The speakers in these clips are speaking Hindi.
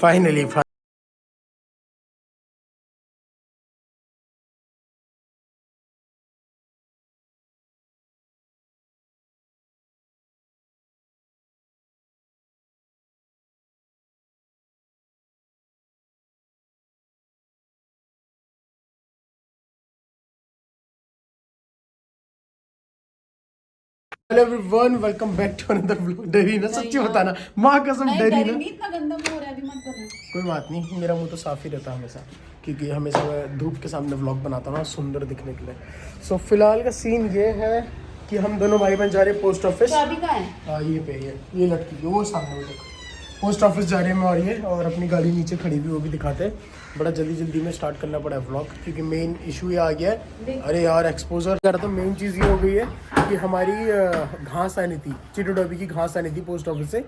Finally hello everyone, welcome back to another vlog. डरी ना, सच्ची बताना, माँ कसम डरी ना। इतना गंदा मुंह हो रहा है, अभी मत बना। कोई बात नहीं, मेरा मुंह तो साफ ही रहता है हमेशा, क्योंकि हमेशा मैं धूप के सामने व्लॉग बनाता हूँ ना, सुंदर दिखने के लिए। सो फिलहाल का सीन ये है कि हम दोनों भाई बहन जा रहे हैं पोस्ट ऑफिस। चाबी कहाँ है? हाँ, ये पे ये लटकी है, वो सामने वो देखो। पोस्ट ऑफिस जा रहे हैं मैं और ये, और अपनी गाड़ी नीचे खड़ी हुई, वो भी दिखाते हैं। बड़ा जल्दी में स्टार्ट करना पड़ा है व्लॉग, क्योंकि मेन इशू ये आ गया है। अरे यार, एक्सपोजर कर, तो मेन चीज़ ये हो गई है कि हमारी घास आनी थी, चिटोडॉबी की घास आनी थी पोस्ट ऑफिस से।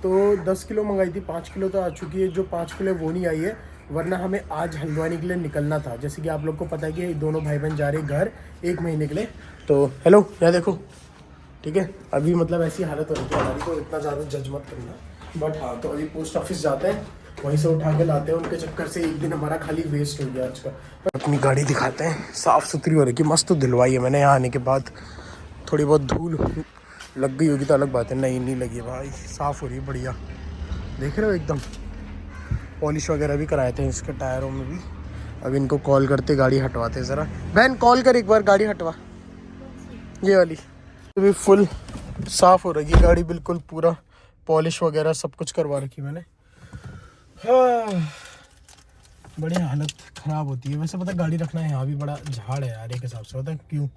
तो 10 किलो मंगाई थी, 5 किलो तो आ चुकी है, जो 5 किलो वो नहीं आई है। वरना हमें आज हल्द्वानी के लिए निकलना था। जैसे कि आप लोग को पता है कि दोनों भाई बहन जा रहे हैं घर 1 महीने के लिए। तो हेलो, यहाँ देखो, ठीक है। अभी मतलब ऐसी हालत हो रही है हमारी, तो इतना ज़्यादा जज मत करना। बट हाँ, तो अभी पोस्ट ऑफिस जाते हैं, वहीं से उठा के लाते हैं। उनके चक्कर से एक दिन हमारा खाली वेस्ट हो गया आज का। अपनी गाड़ी दिखाते हैं, साफ़ सुथरी हो रही है, मस्त धुलवाई है मैंने। यहाँ आने के बाद थोड़ी बहुत धूल लग गई होगी तो अलग बात है, नहीं लगी है भाई, साफ़ हो रही है, बढ़िया। देख रहे हो, एकदम पॉलिश वगैरह भी कराए थे इसके टायरों में भी। अब इनको कॉल करते, गाड़ी हटवाते हैं ज़रा। बहन कॉल कर एक बार, गाड़ी हटवा, ये वाली। अभी फुल साफ़ हो रही है गाड़ी, बिल्कुल पूरा पॉलिश वगैरह सब कुछ करवा रखी मैंने। हाँ, बड़ी हालत ख़राब होती है। वैसे पता है, गाड़ी रखना है यहाँ भी बड़ा झाड़ है यार, एक हिसाब से। पता है क्यों?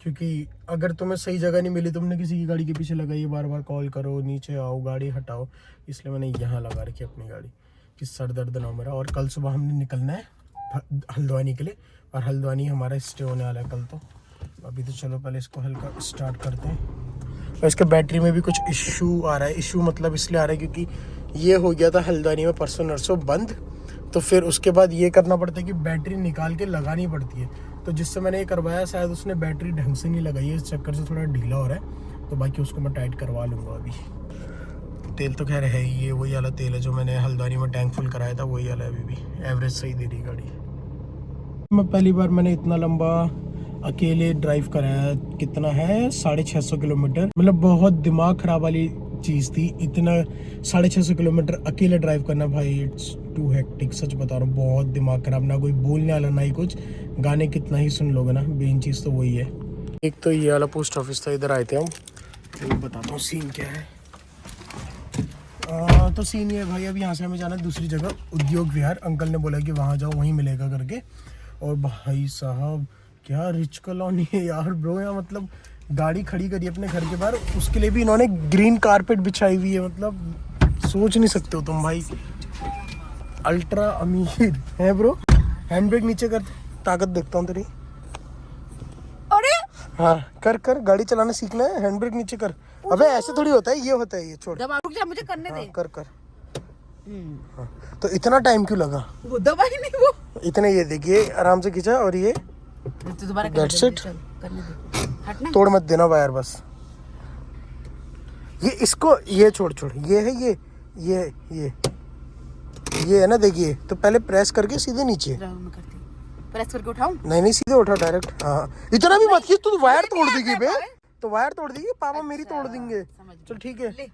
क्योंकि अगर तुम्हें सही जगह नहीं मिली, तुमने किसी की गाड़ी के पीछे लगाई, बार बार कॉल करो, नीचे आओ, गाड़ी हटाओ। इसलिए मैंने यहाँ लगा रखी अपनी गाड़ी, कि सर दर्द ना हो मेरा। और कल सुबह हमने निकलना है हल्द्वानी के लिए, और हल्द्वानी हमारा स्टे होने वाला है कल। तो अभी तो चलो पहले इसको हल्का स्टार्ट करते हैं। और इसके बैटरी में भी कुछ इशू आ रहा है। इशू मतलब इसलिए आ रहा है क्योंकि ये हो गया था हल्द्वानी में परसों नरसों बंद। तो फिर उसके बाद ये करना पड़ता है कि बैटरी निकाल के लगानी पड़ती है। तो जिससे मैंने ये करवाया, शायद उसने बैटरी ढंग से नहीं लगाई है, इस चक्कर से थोड़ा ढीला हो रहा है। तो बाकी उसको मैं टाइट करवा लूँगा अभी। तेल तो खैर है ही, ये वही वाला तेल है जो मैंने हल्द्वानी में टैंक फुल कराया था, वही वाला अभी भी एवरेज सही दे रही गाड़ी। मैं पहली बार मैंने इतना लंबा अकेले ड्राइव कराया। कितना है, 650 किलोमीटर। मतलब बहुत दिमाग ख़राब वाली चीज़ थी, इतना 650 किलोमीटर अकेले ड्राइव करना भाई। इट्स टू हेक्टिक, सच बता रहा हूँ, बहुत दिमाग ख़राब। ना कोई बोलने वाला, ना ही कुछ। गाने कितना ही सुन लोगे ना, मेन चीज़ तो वही है। एक तो ये वाला पोस्ट ऑफिस था, इधर आए थे हम। तो बताता हूँ सीन क्या है। तो सीन ये भाई, अब यहाँ से हमें जाना है दूसरी जगह, उद्योग विहार। अंकल ने बोला कि वहाँ जाओ, वहीं मिलेगा करके। और भाई साहब, क्या रिच कॉलोनी है यार ब्रो। यहाँ मतलब गाड़ी खड़ी करी अपने घर के बाहर, उसके लिए भी इन्होंने ग्रीन कारपेट बिछाई हुई है। मतलब सोच नहीं सकते हो तुम भाई, अल्ट्रा अमीर है ब्रो। हैंड ब्रेक नीचे कर, ताकत देखता हूँ तेरी। अरे हाँ, कर गाड़ी चलाना सीखना है, हैंड ब्रेक नीचे कर। अबे ऐसे थोड़ी होता है, ये होता है, ये छोड़। दबा, रुक जा, मुझे करने दे। कर हाँ। तो इतना टाइम क्यों लगा? वो दबा ही नहीं, वो इतने, ये देखिए आराम से खींचा। और ये तो दोबारा That's it? करने दे, हटना। तोड़ मत देना वायर बस। ये इसको, ये छोड़, ये है, ये है ना, देखिए। तो पहले प्रेस करके सीधे नीचे, मैं करती हूँ, प्रेस करके उठाऊं? नहीं सीधे उठा डायरेक्ट। हाँ, इतना भी मत खींच, तू वायर तोड़ देगी बे। तो वायर तोड़ देगी, पापा मेरी तोड़ देंगे। चल ठीक है,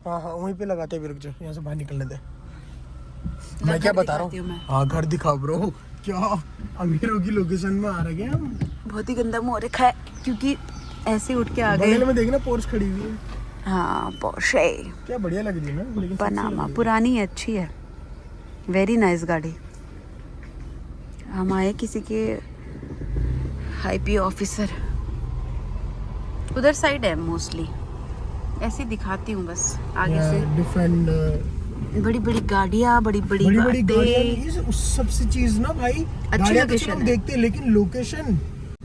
हाँ वहीं पे लगाते हैं। रुक जा, यहाँ से बाहर निकलने दे। मैं क्या बता रहा हूँ, हाँ घर दिखाओ ब्रो। क्या अमीरों की लोकेशन में आ रहे हैं हम। बहुत ही गंदा मुंह रखा है, क्योंकि ऐसे उठ के आ गए। बगल में देखना पोर्श खड़ी हुई है। हाँ, पोर्शे क्या बढ़िया लग रही है ना, लेकिन पनामा पुरानी है, अच्छी है, वेरी नाइस गाड़ी। हम आए किसी के हाईपी ऑफिसर, उधर साइड है मोस्टली, ऐसे दिखाती हूँ बस आगे से। डिफरेंट बड़ी बड़ी गाड़ियाँ, बड़ी बड़ी गाड़ियाँ, उस सबसे चीज ना भाई। अच्छी लोकेशन हम देखते हैं, लेकिन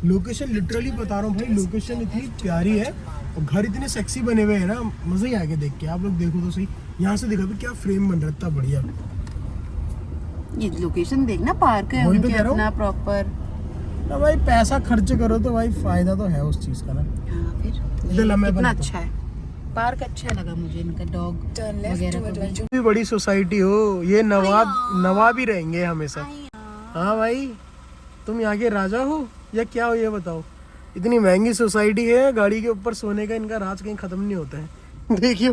लोकेशन लिटरली बता रहा हूँ भाई, लोकेशन इतनी प्यारी है। और घर इतने सेक्सी बने हुए हैं ना, मजा ही आ गया देख के। आप लोग देखो तो सही, यहाँ से देखा भी क्या फ्रेम बन रहा है, बढ़िया। ये लोकेशन देखना, पार्क है उनके अपना प्रॉपर ना भाई। पैसा खर्च करो तो भाई फायदा तो है उस चीज का ना। हाँ, फिर कितना अच्छा है। पार्क अच्छा लगा मुझे, इनका डॉग वगैरह को भी। भी बड़ी सोसाइटी हो, ये नवाब ही रहेंगे हमेशा। हाँ भाई, तुम यहाँ के राजा हो या क्या हो ये बताओ। इतनी महंगी सोसाइटी है, गाड़ी के ऊपर सोने का इनका राज कहीं खत्म नहीं होता है। देखियो।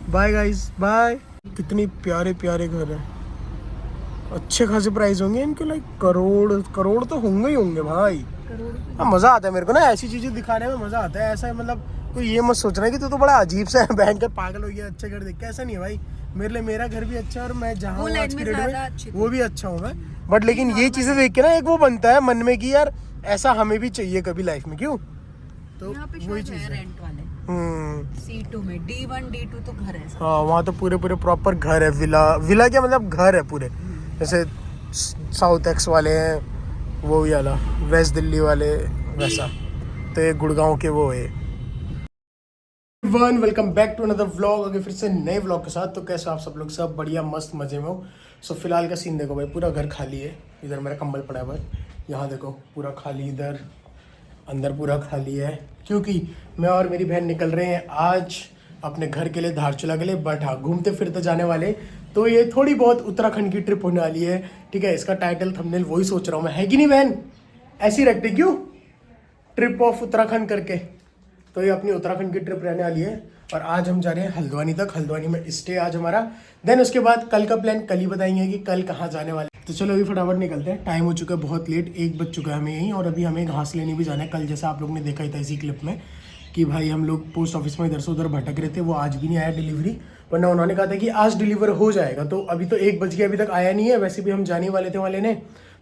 Bye guys, bye. कितनी प्यारे प्यारे घर है, अच्छे खासे प्राइस होंगे इनके, लाइक करोड़ तो होंगे ही होंगे भाई। हाँ, मजा आता है मेरे को ना ऐसी चीजें दिखाने में, मजा आता है। ऐसा मतलब कोई ये मत सोचना कि तू तो बड़ा अजीब सा है, बहन के पागल हो गया अच्छे घर देख के, ऐसा नहीं है भाई। मेरे लिए मेरा घर भी अच्छा है और मैं जहाँ हूँ आज की डेट में वो भी अच्छा हूँ मैं। बट लेकिन ये चीजें देख के ना एक वो बनता है मन में कि यार ऐसा हमें भी चाहिए कभी लाइफ में, क्यों। तो वही चीज है। रेंट वाले C2 में D1 D2 तो घर है। हाँ, वहाँ तो पूरे प्रॉपर घर है, विला क्या मतलब घर है पूरे। जैसे साउथ एक्स वाले हैं वो ही वाला, वेस्ट दिल्ली वाले वैसा, तो ये गुड़गांव के वो है। Welcome back to another vlog, अगर फिर से नए व्लॉग के साथ। तो कैसे आप सब लोग, सब बढ़िया मस्त मजे में हो। सो फिलहाल का सीन देखो भाई, पूरा घर खाली है। इधर मेरा कंबल पड़ा है भाई, यहाँ देखो पूरा खाली, इधर अंदर पूरा खाली है, क्योंकि मैं और मेरी बहन निकल रहे हैं आज अपने घर के लिए, धारचूला के लिए। बट हाँ, घूमते फिरते जाने वाले, तो ये थोड़ी बहुत उत्तराखंड की ट्रिप होने वाली है। ठीक है, इसका टाइटल थंबनेल वही सोच रहा हूँ मैं, है कि नहीं बहन? ऐसी रखते क्यों, ट्रिप ऑफ उत्तराखंड करके। तो ये अपनी उत्तराखंड की ट्रिप रहने वाली है और आज हम जा रहे हैं हल्द्वानी तक। हल्द्वानी में स्टे आज हमारा। देन उसके बाद कल का प्लान कल ही बताएंगे कि कल कहाँ जाने वाले। तो चलो अभी फटाफट निकलते हैं, टाइम हो चुका है बहुत लेट, 1 बज चुका है हमें यहीं। और अभी हमें घास लेने भी जाना है। कल जैसा आप लोग ने देखा ही था इसी क्लिप में कि भाई हम लोग पोस्ट ऑफिस में इधर से उधर भटक रहे थे, वो आज भी नहीं आया डिलीवरी, वरना उन्होंने कहा था कि आज डिलीवर हो जाएगा। तो अभी तो 1 बज गया, अभी तक आया नहीं है। वैसे भी हम जाने वाले थे वाले ने,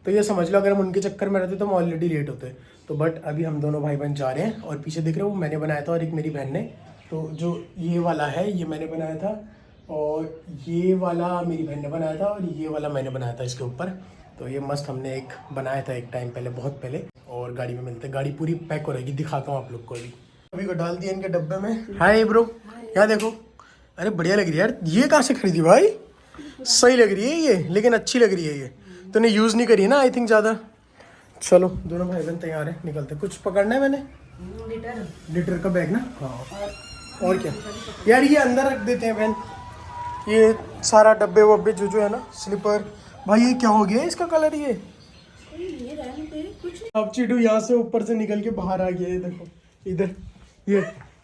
तो ये समझ लो अगर हम उनके चक्कर में रहते तो हम ऑलरेडी लेट होते। तो बट अभी हम दोनों भाई बहन जा रहे हैं। और पीछे देख रहे हो वो मैंने बनाया था और एक मेरी बहन ने। तो जो ये वाला है ये मैंने बनाया था, और ये वाला मेरी बहन ने बनाया था, और ये वाला मैंने बनाया था इसके ऊपर। तो ये मस्त हमने एक बनाया था एक टाइम पहले, बहुत पहले। और गाड़ी में मिलते हैं, गाड़ी पूरी पैक हो रहेगी, दिखाता हूँ आप लोग को। अभी को डाल दिया इनके डब्बे में। हाय ब्रो, यहाँ देखो। अरे बढ़िया लग रही है यार, ये कहाँ से खरीदी भाई? सही लग रही है ये, लेकिन अच्छी लग रही है ये। तूने यूज़ नहीं करी है ना आई थिंक ज़्यादा। चलो दोनों भाई बहन तैयार है, निकलते। कुछ पकड़ना है मैंने, लीटर का बैग ना। हाँ, और क्या यार, ये अंदर रख देते हैं बहन, ये सारा डब्बे वब्बे जो है ना, स्लीपर। भाई ये क्या हो गया इसका कलर, ये अब चिटू यहाँ से ऊपर से निकल के बाहर आ गया। ये देखो इधर, ये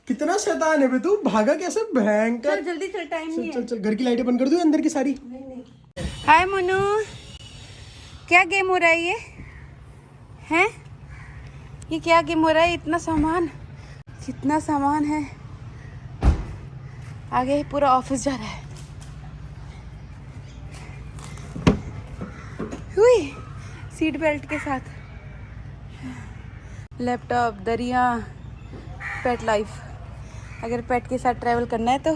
कितना शैतान है बे तू, भागा कैसे भयंकर। जल्दी चल, टाइम नहीं है। चल चल, घर की लाइटें बंद कर दूँ अंदर की सारी। हाय मोनू, क्या गेम हो रहा है ये? हैं? ये क्या गेम हो रहा है? इतना सामान, कितना सामान है। आगे पूरा ऑफिस जा रहा है। हुई सीट बेल्ट के साथ, लैपटॉप, दरिया, पेट लाइफ। अगर पेट के साथ ट्रैवल करना है तो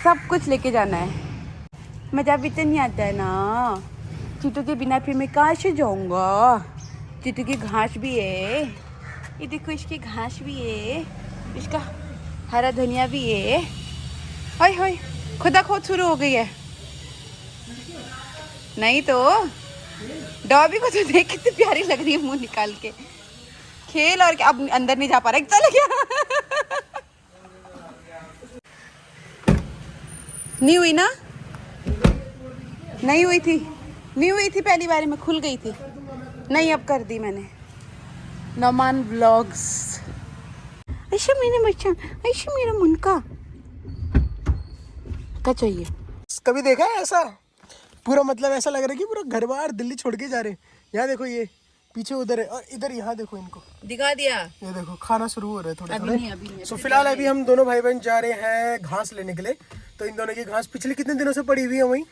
सब कुछ लेके जाना है। मज़ा भी तो नहीं आता है ना, चीटू के बिना फिर मैं कहाँ से जाऊँगा। चीटू की घास भी है, ये देखो इसकी घास भी है, इसका हरा धनिया भी है। हाय हाय, खुदा खोद शुरू हो गई है। नहीं तो डॉबी को तो देख कितनी प्यारी लग रही है, मुंह निकाल के खेल। और क्या, अब अंदर नहीं जा पा रहा, चल गया। नहीं हुई ना, नहीं हुई थी, नहीं हुई थी पहली बारी में, खुल गई थी। नहीं अब कर दी मैंने। नोमान व्लॉग्स। ऐसा मैंने बच्चा, ऐसा मेरा मुनका क्या चाहिए। कभी देखा है ऐसा? पूरा मतलब ऐसा लग रहा है कि पूरा घर बार दिल्ली छोड़ के जा रहे हैं। यहाँ देखो, ये पीछे उधर है, और इधर यहाँ देखो, इनको दिखा दिया। ये देखो खाना शुरू हो रहा है थोड़े अभी नहीं। सो फिलहाल अभी हम दोनों भाई बहन जा रहे हैं घास लेने के लिए। तो इन दोनों की घास पिछले कितने दिनों से पड़ी हुई है वहीं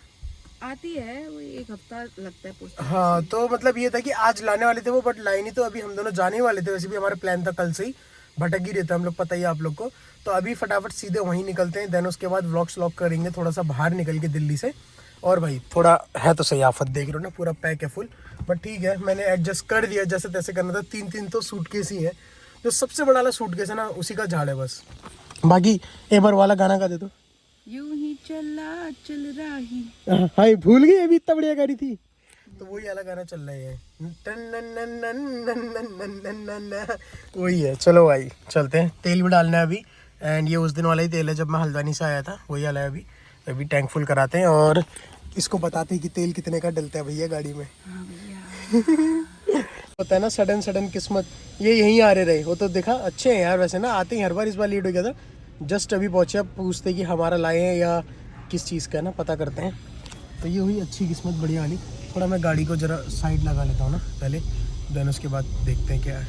आती है, वो 1 हफ्ता लगता है पोस्ट। हाँ, तो मतलब ये था कि आज लाने वाले थे वो, बट लाई नहीं। तो अभी हम दोनों जाने वाले थे, वैसे भी हमारा प्लान था कल से ही, भटक ही रहता हम लोग, पता ही है आप लोग को। तो अभी फटाफट सीधे वहीं निकलते हैं। देन उसके बाद व्लॉग करेंगे थोड़ा सा बाहर निकल के दिल्ली से। और भाई थोड़ा है तो सही, आफत देख रहे हो ना, पूरा पैक है फुल। बट ठीक है, मैंने एडजस्ट कर दिया, जैसे तैसे करना था। 3 तो सूटकेस ही है, जो सबसे बड़ा वाला सूटकेस है ना, उसी का झाड़ है बस। बाकी एक बार वाला गाना गा दे तो। यूं ही चला चल रहा ही, हाय भूल गई, अभी इतना बढ़िया गाड़ी थी। तो वही वाला गाना चल रहा है, वही है। चलो भाई चलते हैं, तेल भी डालना है अभी, एंड ये उस दिन वाला ही तेल है जब मैं हल्द्वानी से आया था, वही वाला है। अभी अभी टैंक फुल कराते हैं और इसको बताते हैं कि तेल कितने का डलता है भैया गाड़ी में। पता है ना, सडन किस्मत ये यहीं आ रहे वो तो देखा। अच्छे हैं यार वैसे ना, आते ही हर बार। इस बार लेट हो गया था, जस्ट अभी पहुंचे। अब पूछते कि हमारा लाए हैं या किस चीज़ का है ना, पता करते हैं। तो ये हुई अच्छी किस्मत, बढ़िया वाली। थोड़ा मैं गाड़ी को जरा साइड लगा लेता हूँ ना पहले, देन उसके बाद देखते हैं क्या है।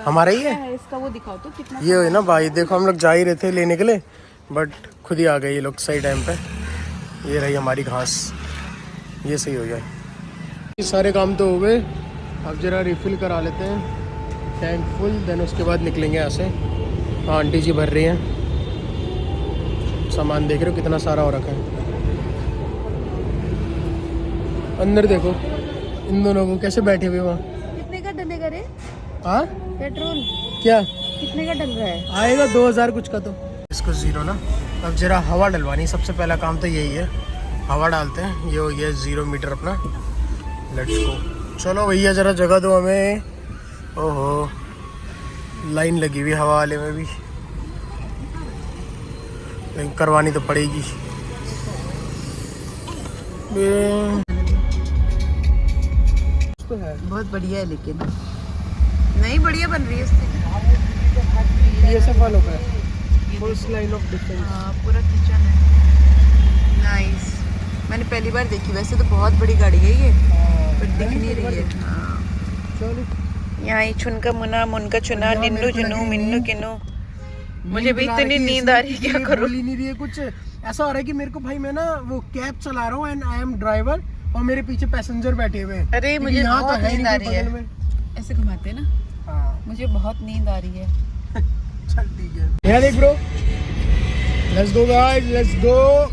हमारा ही है इसका, वो दिखाओ तो कितना। ये हुई ना भाई, देखो हम लोग जा ही रहे थे लेने के लिए, बट खुद ही आ गए ये लोग सही टाइम पे। ये रही हमारी घास, ये सही हो गया। ये सारे काम तो हो गए, अब जरा रिफिल करा लेते हैं टैंक फुल, देन उसके बाद निकलेंगे यहाँ से। हाँ आंटी जी भर रही हैं सामान, देख रहे हो कितना सारा हो रखा है। अंदर देखो इन दोनों को कैसे बैठे हुए वहाँ। कितने का डलेगा रे हाँ पेट्रोल? क्या कितने का डल रहा है? आएगा 2000 कुछ का। तो इसको ज़ीरो ना, अब जरा हवा डलवानी, सबसे पहला काम तो यही है। हवा डालते हैं, ये हो गया 0 मीटर अपना। लेट्स गो, चलो भैया जरा जगह दो हमें। ओहो लाइन लगी हुई हवा वाले में भी, लेकिन करवानी तो पड़ेगी। तो है बहुत बढ़िया है, लेकिन नहीं बढ़िया बन रही है उससे। ये सब फॉलो है, फर्स्ट लाइन ऑफ डिफेंस। हाँ पूरा किचन है, नाइस। मैंने पहली बार देखी, वैसे तो बहुत बड़ी गाड़ी है ये, पर दिख नहीं रही है। हाँ चलो यहाँ ये छुनका मुना मुनका चुना निन्नू जुनू मिन्नू किन्नू। मुझे भी इतनी नींद आ रही है, क्या करूँ। बोल ही नहीं रही है कुछ। ऐसा हो रहा है कि मेरे को भाई, मैं ना वो कैब चला रहा हूँ एंड आई एम ड्राइवर, और मेरे पीछे पैसेंजर बैठे हुए हैं। अरे मुझे यहाँ बहुत तो है नींद आ नहीं रही है, बगल में। ऐसे घुमाते हैं ना। हाँ मुझे बहुत नींद आ रही है। चल ठीक है, यहाँ देख bro, let's go guys, let's go.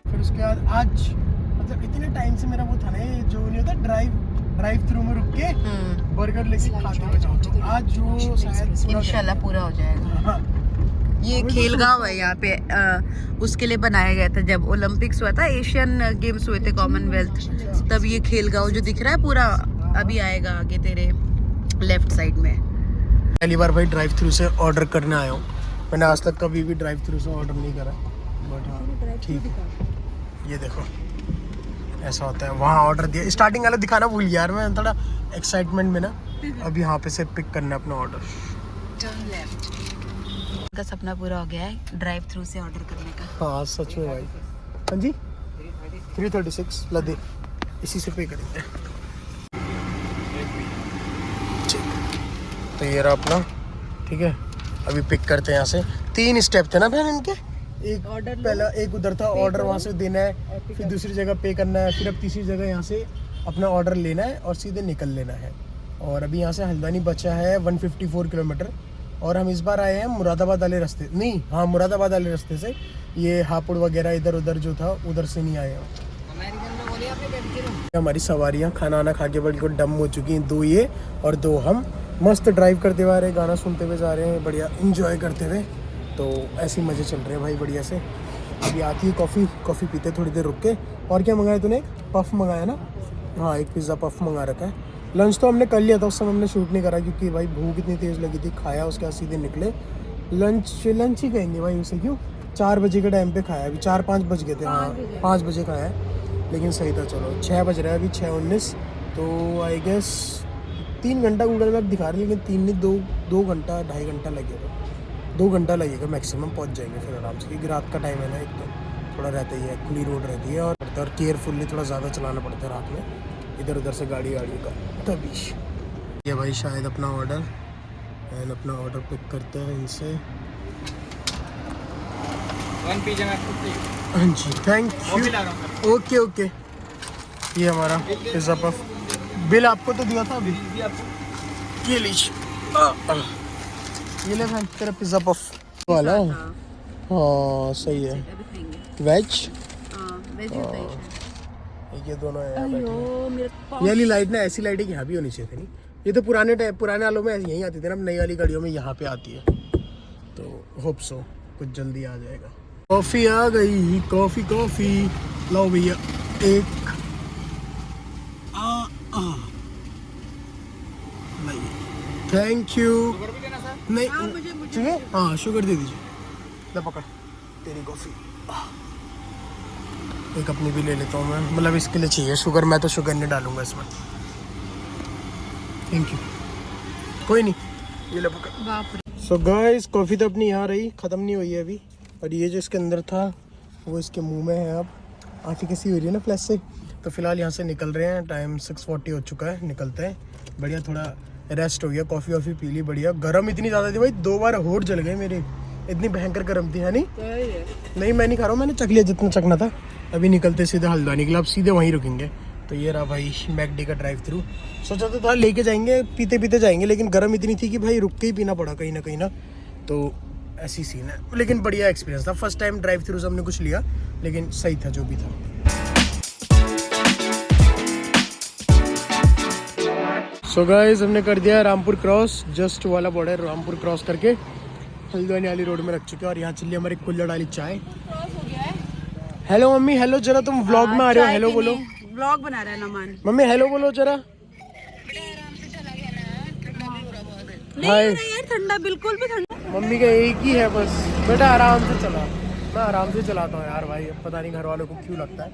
फिर उसके बाद आज मतलब इतने टाइम से मेरा वो था ना, ये जो नहीं होता ड्राइव थ्रू में रुक के बर्गर लेके खाते हुए जाओ, तो आज वो शायद इंशाल्लाह पूरा हो जाएगा। हाँ ये खेल गांव है यहाँ पे, उसके लिए बनाया गया था जब ओलंपिक्स हुआ था, एशियन गेम्स हुए थे, कॉमनवेल्थ, तब ये खेल गांव जो दिख रहा है पूरा अभी आएगा आगे तेरे लेफ्ट साइड में। पहली बार भाई ड्राइव थ्रू से ऑर्डर करने आया हूँ, मैंने आज तक कभी भी ड्राइव थ्रू से ऑर्डर नहीं करा, बट हाँ ठीक है। ये देखो ऐसा होता है, वहाँ ऑर्डर दिया, स्टार्टिंग वाला दिखाना भूल गया यार मैं, थोड़ा एक्साइटमेंट में ना। अब यहाँ पे से पिक करना है अपना ऑर्डर। Turn left. का सपना पूरा हो गया है ड्राइव थ्रू से ऑर्डर करने का। हाँ सच में भाई। हाँ जी 336 लदे, इसी से पे करेंगे। तो ये रहा अपना, ठीक है। अभी पिक करते हैं यहाँ से। 3 स्टेप थे ना बहन इनके, एक ऑर्डर पहला, एक उधर था ऑर्डर वहाँ से देना है, फिर दूसरी जगह पे करना है, फिर अब तीसरी जगह यहाँ से अपना ऑर्डर लेना है और सीधे निकल लेना है। और अभी यहाँ से हल्द्वानी बचा है 154 किलोमीटर, और हम इस बार आए हैं मुरादाबाद वाले रास्ते, नहीं हाँ मुरादाबाद वाले रास्ते से। ये हापुड़ वगैरह इधर उधर जो था उधर से नहीं आए हैं। हमारी सवारियाँ खाना वाना खा के बिल्कुल डम हो चुकी हैं, 2 ये और 2 हम। मस्त ड्राइव करते हुए आ रहे हैं, गाना सुनते हुए जा रहे हैं, बढ़िया इंजॉय करते हुए। तो ऐसे ही मज़े चल रहे हैं भाई बढ़िया से। अभी आती है कॉफ़ी पीते थोड़ी देर रुक के। और क्या मंगाया तूने? पफ मंगाया ना? हाँ एक पिज़्ज़ा पफ मंगा रखा है। लंच तो हमने कर लिया था, उस समय हमने शूट नहीं करा क्योंकि भाई भूख इतनी तेज़ लगी थी। खाया उसके बाद सीधे निकले। लंच ही कहेंगे भाई उसे, क्यों 4 बजे के टाइम पे खाया, अभी 4-5 बज गए थे। हाँ 5 बजे खाया है, लेकिन सही था। चलो 6 बज रहा है अभी, 6:19, तो आई गेस 3 घंटा गूगल मैप दिखा रही है, लेकिन 3 नहीं 2 घंटा 2.5 घंटा लगेगा। 2 घंटा लगेगा मैक्सिमम, पहुंच जाएंगे फिर आराम से, क्योंकि रात का टाइम है ना, एक तो थोड़ा रहता ही है, खुली रोड रहती है और केयरफुल्ली थोड़ा ज़्यादा चलाना पड़ता है रात में, इधर उधर से गाड़ी का तभी। ये भाई शायद अपना ऑर्डर, एंड अपना ऑर्डर पिक करते हैं इनसे। 1 पिज़्ज़ा में आपको चाहिए? हाँ जी थैंक वो भी यू। ला रहा हूँ सर। ओके ओके, ये हमारा पिज़्ज़ा पफ। बिल आपको तो दिया था अभी, ये लीजिए। ये ले भाई तेरा पिज़्ज़ा पफ वाला। हाँ सही है। वेज वेज ही होता है शायद। ये दोनों हैं यहाँ बैठे हैं। अयो मेरे ये वाली लाइट ना ऐसी लाइट है कि यहाँ भी होनी चाहिए थी नहीं। ये तो पुराने वालों में यहीं आती थी ना, अब नई वाली गाड़ियों में यहाँ पे आती है। तो होप सो कुछ जल्दी आ जाएगा। कॉफ़ी आ गई, कॉफ़ी लाओ भैया एक। Thank you. शुगर भी देना सर? नहीं हाँ, मुझे चाहिए, हाँ शुगर दे दीजिए। ले पकड़ तेरी कॉफ़ी। एक अपनी भी ले लेता हूँ मैं, मतलब इसके लिए चाहिए शुगर, मैं तो शुगर नहीं डालूंगा इसमें। Thank you. कोई नहीं, ये ले पकड़। बाप रे। सो गाइस कॉफ़ी तो अपनी यहाँ रही, ख़त्म नहीं हुई है अभी। और ये जो इसके अंदर था वो इसके मुंह में है। अब आँखें कैसी हो रही है ना फ्लैश से। तो फिलहाल यहाँ से निकल रहे हैं, टाइम 6:40 हो चुका है, निकलते हैं। बढ़िया थोड़ा रेस्ट हो गया, कॉफ़ी वॉफ़ी पी ली बढ़िया। गर्म इतनी ज़्यादा थी भाई, 2 बार होठ जल गए मेरे, इतनी भयंकर गर्म थी है नहीं। नहीं मैं नहीं खा रहा हूँ, मैंने चख लिया जितना चखना था। अभी निकलते सीधे हल्द्वानी के लिए, अब सीधे वहीं रुकेंगे। तो ये रहा भाई मैकडी का ड्राइव थ्रू। सोचा तो था लेके जाएंगे, पीते पीते जाएंगे, लेकिन गर्म इतनी थी कि भाई रुक के ही पीना पड़ा कहीं ना। तो ऐसी सीन है, लेकिन बढ़िया एक्सपीरियंस था। फर्स्ट टाइम ड्राइव थ्रू से हमने कुछ लिया, लेकिन सही था जो भी था। सो गाइस हमने कर दिया रामपुर क्रॉस, जस्ट वाला बॉर्डर रामपुर क्रॉस करके हल्द्वानी वाली रोड में रख चुके हैं। और यहाँ चलिए हमारी कुल्लड़ वाली चाय। हेलो मम्मी, हेलो जरा, तुम व्लॉग में आ रहे हो, हेलो बोलो। व्लॉग बना रहा है नमान। मम्मी हेलो बोलो जरा। हाय। यार ठंडा, बिल्कुल भी ठंडा। मम्मी का एक ही है बस, बेटा आराम से चला। मैं आराम से चलाता हूँ यार भाई, पता नहीं घर वालों को क्यों लगता है।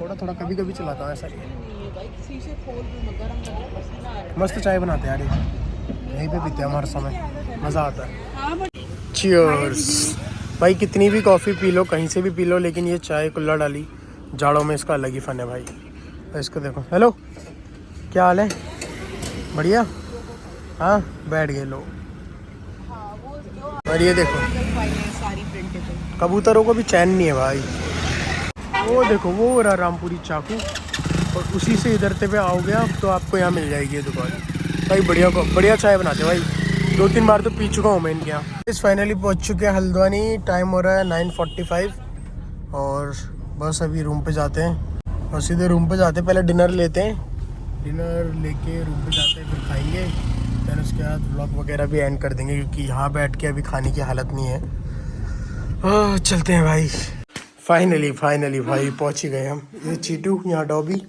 थोड़ा कभी चलाता हूँ ऐसा नहीं है। मस्त चाय बनाते हैं यार, यहीं पे पीते हैं हम हर समय, मज़ा आता है। चीयर्स भाई, कितनी भी कॉफ़ी पी लो, कहीं से भी पी लो, लेकिन ये चाय कुल्हड़ डाली जाड़ों में इसका अलग ही फन है भाई। इसको देखो। हेलो, क्या हाल है? बढ़िया। हाँ बैठ गए लोग। और ये देखो कबूतरों को भी चैन नहीं है भाई। वो देखो वो रहा रामपुरी चाकू, और उसी से इधर पे आओगे आप तो आपको यहाँ मिल जाएगी ये दुकान भाई। बढ़िया चाय बनाते हैं भाई, 2-3 बार तो पी चुका हूँ मैं इनके यहाँ। इस फाइनली पहुँच चुके हैं हल्द्वानी, टाइम हो रहा है 9:45 और बस अभी रूम पे जाते हैं। और सीधे रूम पे जाते हैं, पहले डिनर लेते हैं, डिनर लेके रूम पे जाते हैं, फिर खाएंगे। फिर उसके बाद व्लॉग वगैरह भी एंड कर देंगे, क्योंकि यहाँ बैठ के अभी खाने की हालत नहीं है। चलते हैं भाई। फाइनली भाई पहुँच ही गए हम। ये चीटू, यहाँ डॉबी,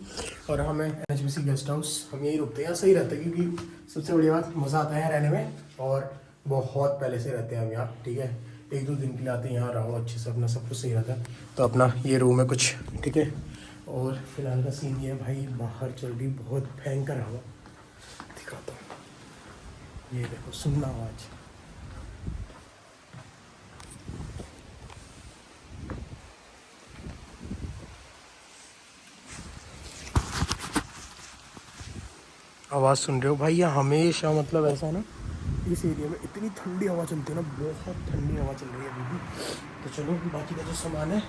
और हमें NHBC गेस्ट हाउस, हम यही रुकते हैं। यहाँ सही रहता है, क्योंकि सबसे बड़ी बात मज़ा आता है रहने में, और बहुत पहले से रहते हैं हम यहाँ, ठीक है। 1-2 दिन के लिए आते हैं, यहाँ रहो अच्छे से, अपना सब कुछ सही रहता है। तो अपना ये रूम है कुछ, ठीक है। और फिलहाल का सीन ये है भाई, बाहर चल रही बहुत भयंकर हवा, दिखाता हूँ। ये देखो, सुनना आवाज़। आवाज़ सुन रहे हो भाई? ये हमेशा मतलब ऐसा है ना, इस एरिया में इतनी ठंडी हवा चलती है ना, बहुत ठंडी हवा चल रही है अभी भी। तो चलो बाकी का जो सामान है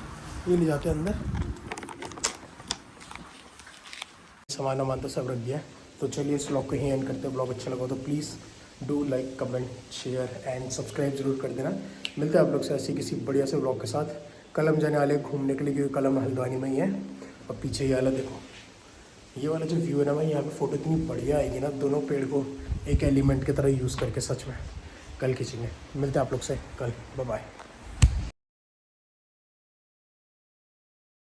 ये ले जाते हैं अंदर। सामान तो सब रख दिया है। तो चलिए इस ब्लॉग को यहीं एंड करते हैं। ब्लॉग अच्छा लगा तो please do like, comment, share and subscribe जरूर कर देना। मिलते हैं आप लोग से ऐसे किसी बढ़िया से ब्लॉग के साथ। कल हम जाने वाले घूमने के लिए, क्योंकि कल हम हल्द्वानी में ही है। और पीछे ये वाला देखो, ये वाला जो व्यू है ना भाई, यहाँ पे फ़ोटो इतनी बढ़िया आएगी ना, दोनों पेड़ को एक एलिमेंट की तरह यूज़ करके, सच में कल खींचेंगे। मिलते हैं आप लोग से कल, बाय बाय।